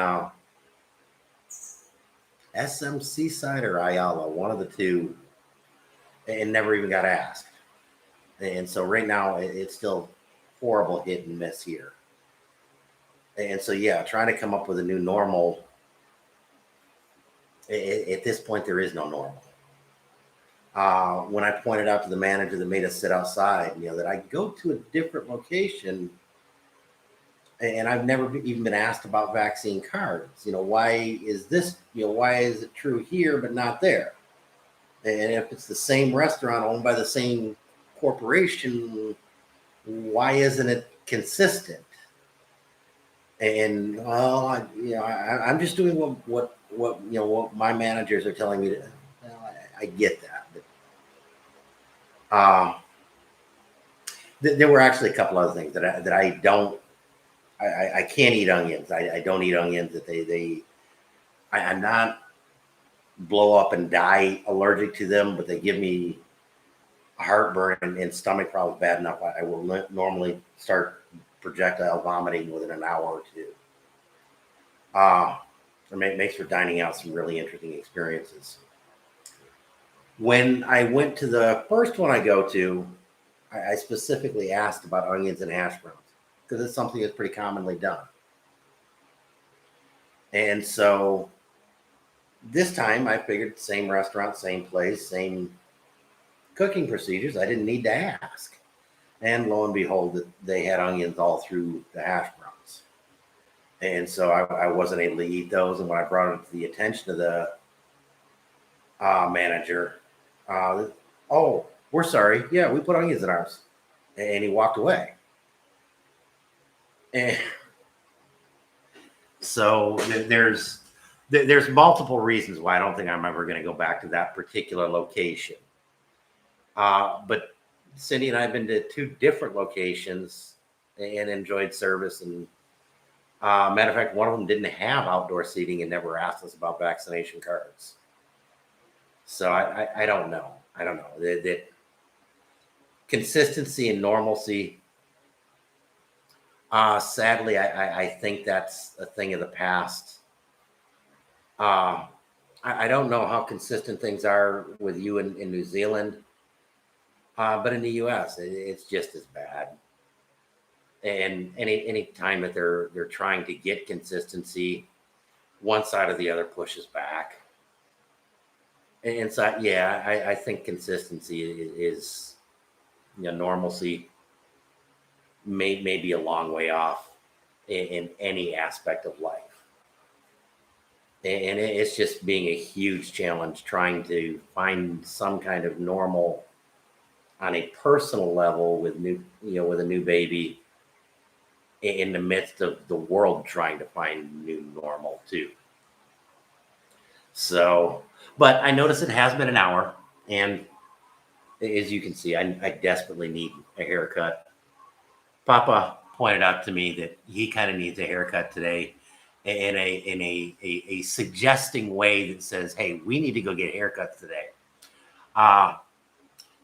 SM Seaside or Ayala, one of the two, and never even got asked. And so right now it's still horrible hit and miss here. And so, yeah, trying to come up with a new normal. At this point, there is no normal. When I pointed out to the manager that made us sit outside, that I go to a different location, and I've never even been asked about vaccine cards. Why is this? Why is it true here but not there? And if it's the same restaurant owned by the same corporation, why isn't it consistent? And I'm just doing what my managers are telling me to. I get that. But, there were actually a couple other things that I don't. I can't eat onions. I don't eat onions. I'm not blow up and die allergic to them, but they give me heartburn and stomach problems bad enough. I will normally start projectile vomiting within an hour or two. It makes for dining out some really interesting experiences. When I went to the first one I go to, I specifically asked about onions and hash browns because it's something that's pretty commonly done. And so this time I figured same restaurant, same place, same cooking procedures. I didn't need to ask. And lo and behold, they had onions all through the hash browns. And so I wasn't able to eat those. And when I brought it to the attention of the manager, oh, we're sorry. Yeah, we put onions in ours. And he walked away. And so there's multiple reasons why I don't think I'm ever going to go back to that particular location. But Cindy and I have been to 2 different locations and enjoyed service. And matter of fact, one of them didn't have outdoor seating and never asked us about vaccination cards. So I don't know. I don't know. That consistency and normalcy. Sadly, I think that's a thing of the past. I don't know how consistent things are with you in New Zealand, but in the U.S., it's just as bad. And any time that they're trying to get consistency, one side or the other pushes back. And so, yeah, I think consistency is normalcy may be a long way off in any aspect of life. And it's just being a huge challenge trying to find some kind of normal on a personal level with with a new baby in the midst of the world trying to find new normal too. So, but I notice it has been an hour, and as you can see, I desperately need a haircut. Papa pointed out to me that he kind of needs a haircut today in a suggesting way that says, hey, we need to go get haircuts today.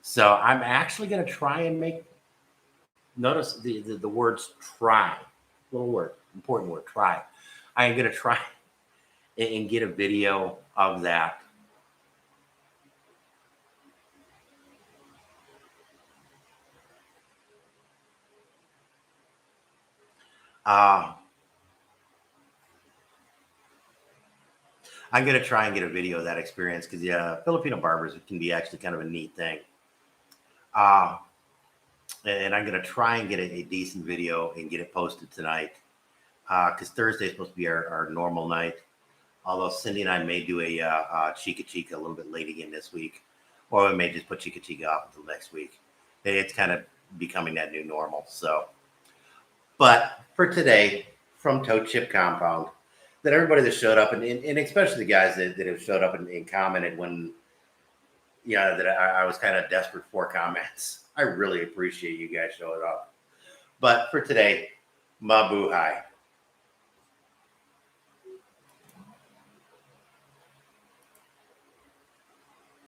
So I'm actually going to try and notice the words try, little word, important word, try. I am going to try and get a video of that. I'm going to try and get a video of that experience because, yeah, Filipino barbers can be actually kind of a neat thing. And I'm going to try and get a decent video and get it posted tonight because Thursday is supposed to be our normal night. Although Cindy and I may do a Chica Chica a little bit late again this week, or we may just put Chica Chica off until next week. It's kind of becoming that new normal. So, but for today, from Toad Chip Compound, that everybody that showed up, and especially the guys that have showed up and commented when, that I was kind of desperate for comments. I really appreciate you guys showing up. But for today, mabuhay.